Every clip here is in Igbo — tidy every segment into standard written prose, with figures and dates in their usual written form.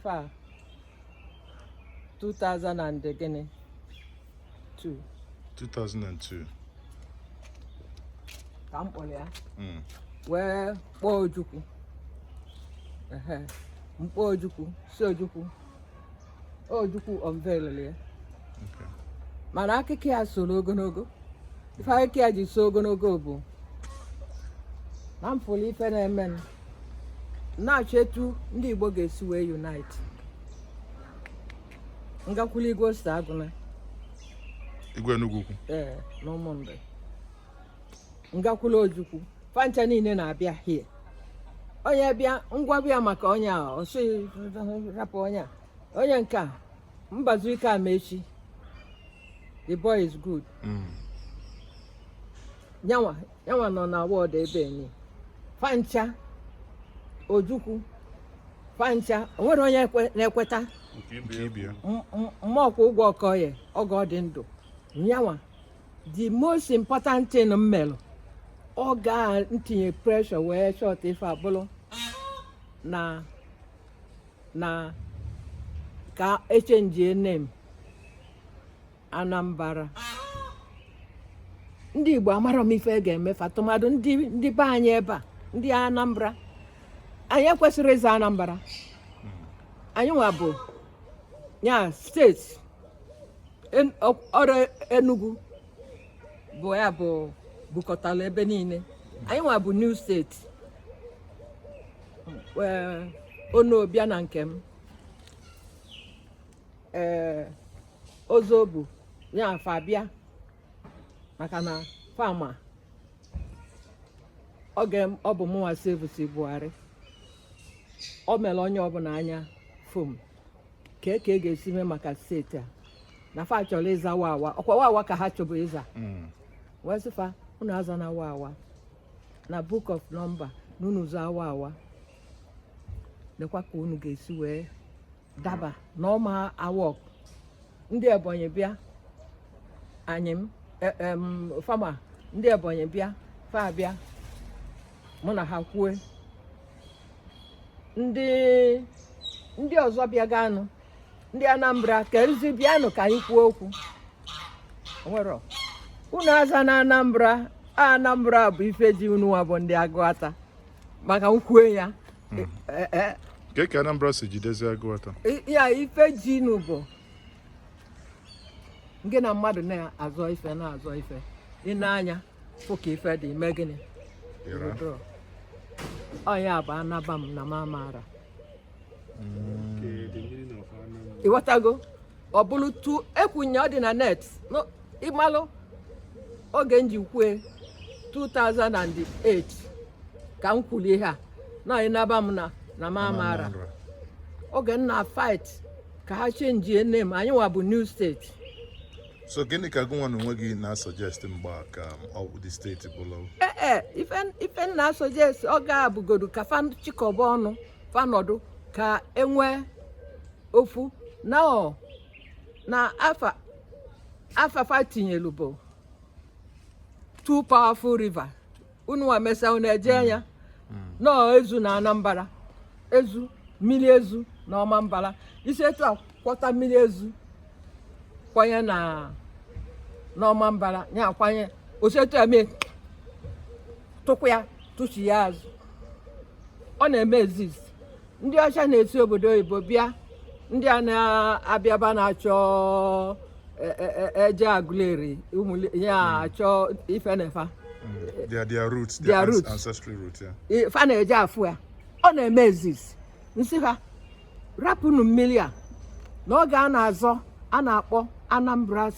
ife a 2000 and gịnị 2002 ka m kpọrọ ya wee kpọọ Ojukwu mkpọọ Ojukwu si Ojukwu unveiled ya mana akụkọ ya soro ogologo ife akụkọ ya ji so ogologo bụ na mfụlụ ife na-eme na-achọ etu ndị Igbo ga-esi wee unite ngakwụla Igwe sta agụna Igwe Enugwu na ụmụmbe ngakwụla Ojukwu fancha niile na-abịa hie onye bịa ngwa bịa maka onye a ọsị rapụ onye nke a Mbazuike Amaechi the boy is good yanwa nọ na wọd ebe enyi fancha Ojukwu fancha onwere onye na-ekweta mmọkwa ụgwọ ọkọye oge ọ dị ndụ yanwa the most important thing m melụ ọ ga ntinye pressure wee short ife abụrụ na ka echenjie name Anambra ndị Igbo amarọ m ife ga-eme fatụmadụ ndị be anyị ebe a ndị Anambra anyị ekwesịrị ịza Anambra anyị nwa bụ ya steeti ọrụ Enugu bụ ya bụ bukọtara ebe niile anyị nwa bụ new steeti Onobia na nke m Ozobu ya Fabia maka na fama ọ bụ mụnwa sevisi Buhari o mere onye ọbụla anya fom ka e ga-esi mee maka steeti a na fa chọrọ ịza wawa ọkwa wawa ka ha chọbụ ịza wee sịfa unu aza na wawa na book of number na unu zaa wawa lekwa ka unu ga-esi wee daba na ọma awọk ndị Ebonyi bịa anyị fama ndị Ebonyi bịa fa abịa mụ na ha kwue ndị ọzọ bịa ganụ ndị Anambra ka ezi bịanụ ka anyị kwuo okwu nwere unu aza na Anambra bụ ife ji unu nwa bụ ndị Agụata maka nkwue ya ka Anambra si jidezi Agụata ya ife ji unu bụ nke na mmadụ na-azọ ife ị na-anya fụ ka ife dị ime gịnị ọnya bụ anaba m na mamara ịghọtago ọ bụrụ ekwunye ọ dị na net ịmalụ oge m ji kwue 2008 ka m kwuli ihe a na ịnaba m na mamara oge m na fight ka ha chenjie name anyị nwa bụ new state. So gịnị ka gụnwa na onwe gị na-suggest mgba ka ọ bụ the steeti bụla? Ife na-suggest ọ ga-abụgodu ka fa chịkọba ọnụ fanọdụ ka enwe ofu na afafa tinyelu bụ two powerful river unu wa mesa unu eje anya na ezu na Anambra ezu mmiri ezu na Ọmambala isi etu akwọta mmiri ezu kwanye na Ọmambala ya akwanye osetu eme tụkwa ya tụchi ya azụ ọ na-eme exist ndị ọcha na-esi obodo oyibo bịa ndị a na-abịaba na-achọ eje Aguleri ya achọ ife nefa their roots, ancestral roots, fa na-eje afụ ya ọ na-eme exist nsị ha rapụnụ mmiri a na oge a na-azọ a na-akpọ Anambra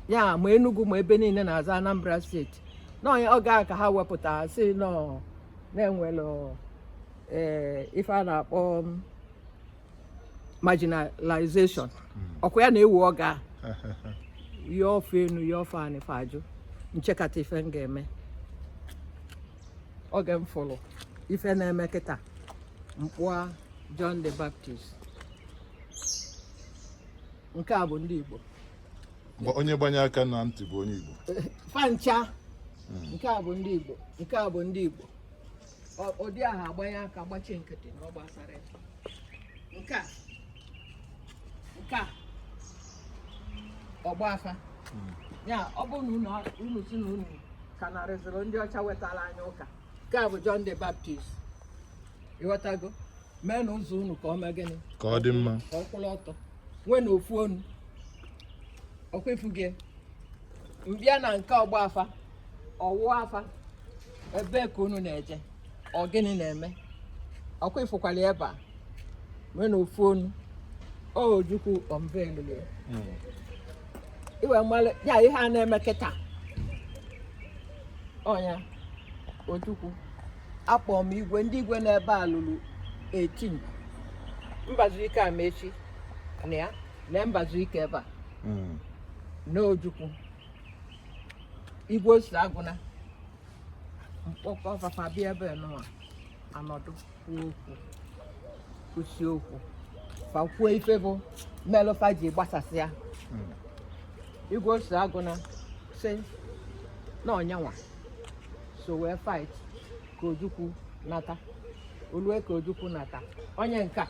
ya ma Enugu ma ebe niile na-azọ Anambra steeti na onye oge a ka ha wepụtara si na-enwelụ ife a na-akpọ marginalization ọkwa ya na-ewu oge ihe ofe enu ihe ofe anị fajụ nchekata ife m ga-eme oge m fụrụ ife na-eme kịta mkpụa John the Baptist nke a bụ ndị Igbo onye gbanye aka na ntị bụ onye Igbo fancha nke a bụ ndị Igbo nke a bụ ndị Igbo ụdị aha agbanye aka gbachi nkịtị na ọ gbasara nke a nke ọgbafa ya ọ bụrụ na unu si na unu ka narịzịrị ndị ọcha wetara anyị ụka nke a bụ John the Baptist ịghọtago mee na ụzọ unu ka ọ mee gịnị ka ọ dị mma ka ọ kwụrụ ọtọ nwee na ofu onu ọkwefughị mbịa na nke ọgbafa ọwụ afa ebe ka unu na-eje ọ gịnị na-eme ọkwefukwala ebe a nwee na ofu onu Ojukwu omvelulu iwe mmalụ ya ihe a na-eme kịta ọnya Ojukwu akpọ m igwe ndị igwe n'ebe a lụrụ 18 Mbazụike amechi na ya na Mbazụike ebe a na Ojukwu igwe osi agụna mkpọkọ fafa bịa ebe nọ anọdụ kwuo okwu kwụsị okwu fakwuo ife bụ melụfa ji gbasasị ya igwe osi agụna si na ọnyanwa so wee fight ka Ojukwu nata olue ka Ojukwu nata onye nka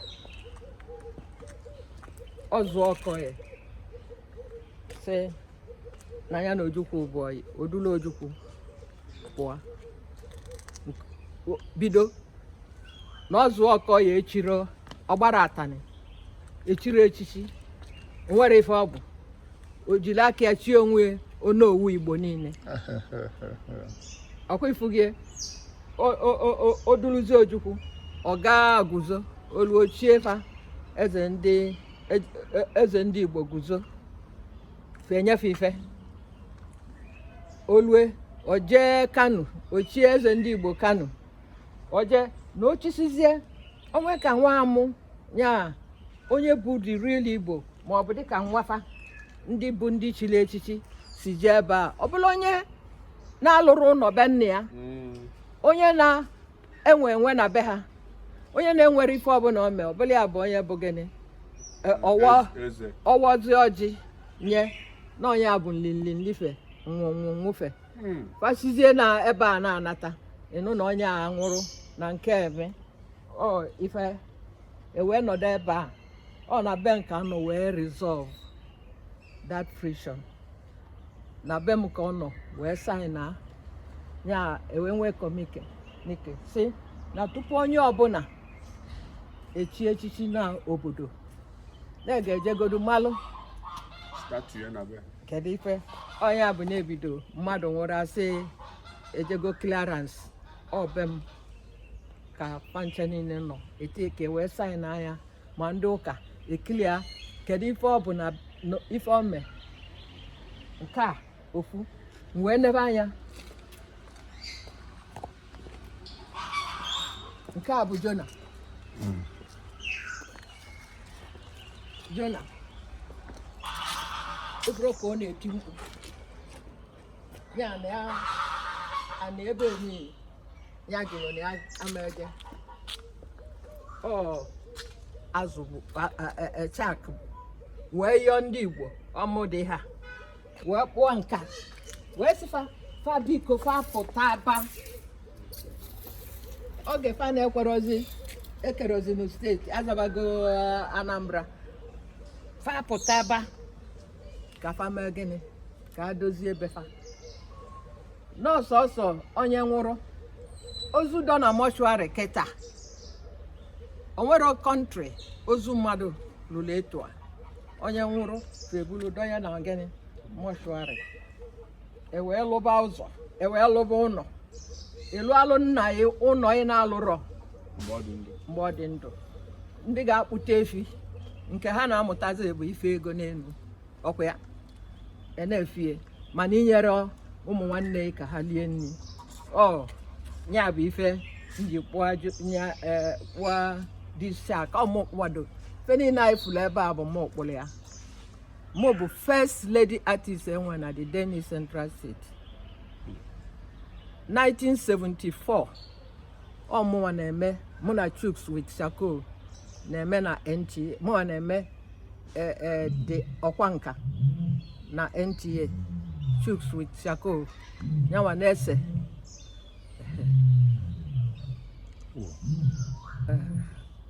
ọzụ ọkọ ya si na ya na Ojukwu bụ oyi odula Ojukwu pụọ bido na ọzụ ọkọ ya echiro ọgbara atani echiri echichi nwere ife ọ bụ o jiri aka ya chi onwe onowu Igbo niile ọkwa ifugie oduluzi Ojukwu ọ gaa guzo olu ochie fa eze ndị Igbo guzo fenyefe ife olue oje Kanu ochie eze ndị Igbo Kanu oje na ochisizie onwe ka nwa amụ nya onye bụ the real Igbo ma ọ bụ dịka nwafa ndị bụ ndị chili echichi si jee ebe a ọ bụla onye na-alụrụ ụlọ be nne ya onye na-enwe na be ha onye na-enwere ife ọbụla o mee ọbụla ya bụ onye bụ gịnị ọwọzi ọjị nye na onye bụ nlinlife nwụfe fasizie na ebe a na-anata ịnụ na onye a nwụrụ na nke eme ife ewee nọdụ ebe a ọ na be nke anọ wee resolve that friction na be m ka ọ nọ wee sign na ya ewe nwee komike nike si na tupu onye ọbụla echi echichi na obodo na ga-ejegodu malụ kedu ife onye bụ na-ebido mmadụ nwụrụ asị ejego clearance be m ka panche niile nọ eti ka wee sign anya ma ndị ụka ekilia kedu ife ọ bụ na ife ome nke a ofu wee nebe anya nke a bụ Jona okoro ka ọ na-eti mkpu ya na ebe onye ya jụrụ na ya amaje azụ bụ chak wee yọọ ndị Igbo ọmụdị ha wee kpụọ nka wee sịfa fa biko fa pụta aba oge fa ekerozi na steeti azabago Anambra fa pụta aba ka fa mee gịnị ka a dozie ebe fa nọọsụ ọsọ onye nwụrụ ozu dọ na mọshụarị kịta o nwere kọntrị ozu mmadụ lụrụ etu a onye nwụrụ febulu dọ ya na gịnị mọshụarị ewee lụba ụzọ ewee lụba ụlọ ịlụ alụ nna ya ụlọ ị na-alụrọ mgbe ọ dị ndụ ndị ga-akpụta efi nke ha na-amụtazi bụ ife ego n'elu ọkwa ya na-efie mana inyere ụmụ nwanne ka ha lie nri nya bụ ife nji kpụọ disi aka ọmụkwado fe niile anyị fụrụ ebe a bụ m okpụrụ ya mụ bụ first lady artist enwe na the Deni Central State 1974 ọmụnwa na-eme mụ na Chuks with Shako na-eme na NTA mụnwa na-eme the ọkwa nka na NTA Chuks with Shako nyanwa na-ese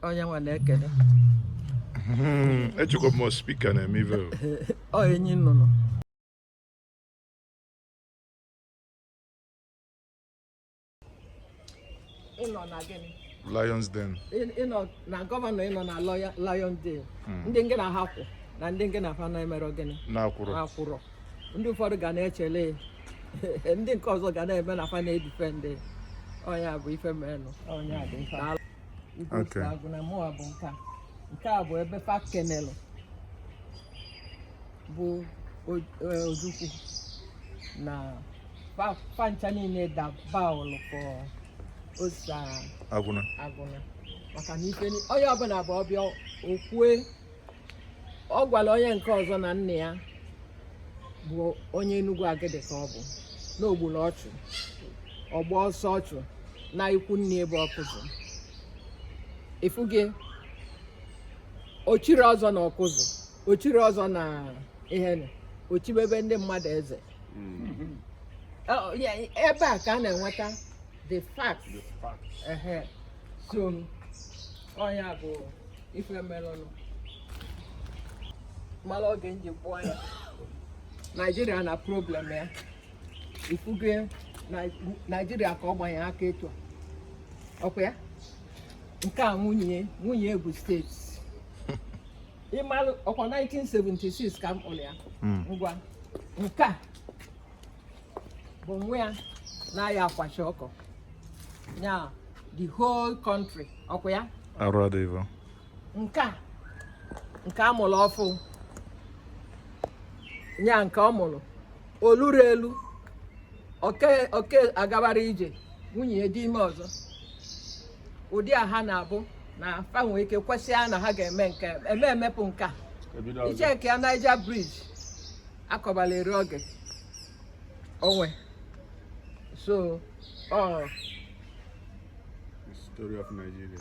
onye nwa na-ekele echekwa m spika na-eme ive ọ enyi nnụnụ ịnọ na gịnị Lions Den ịnọ na gọvanọ ịnọ na Lion Den ndị nke na-ahapụ na ndị nke na-afa na-emerọ gịnị na-akwụrọ ndị ụfọdụ ga na-echele ndị nke ọzọ ga na-eme na fa na-edifendị onye bụ ife menụ onye a dị mfe Igbo agụ na mụwa bụ nke a bụ ebe fa kenelụ bụ Ojukwu na fancha niile dabaụlụ fọ osa agụna maka na ife onye ọbụla bụ ọbịa okwue ọ gwara onye nke ọzọ na nne ya bụ onye Enugu Agidi ka ọ bụ n'ogbulu ọchụ ọgba ọsọ ọchụ na ikwu nne ebe ọkụzụ ifu gị ochiri ọzọ na ọkụzụ ochiri ọzọ na ihe ochibebe ndị mmadụ eze ebe a ka a na-enweta the facts so onye bụ ife melụnụ mara oge nji kpụọ ya Nigeria na problem ya ifuge Nigeria ka ọ gbanye aka etu ọkwa ya nke a nwunye Egwu steeti ịmalụ ọkwa 1976 ka m kpọrọ ya ngwa nke a bụ nwa ya na-aya akwachi ọkọ nya the whole country ọkwa ya nke a mụrụ ọfụ nya nke ọ mụrụ oluru elu oke agabara ije nwunye dị ime ọzọ ụdị a ha na-abụ na fa nwee ike kwesịa na ha ga-eme nke emepụ nke a iche nke ya Niger Bridge akọbala eri oge onwe so story of Nigeria.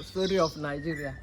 Story of Nigeria.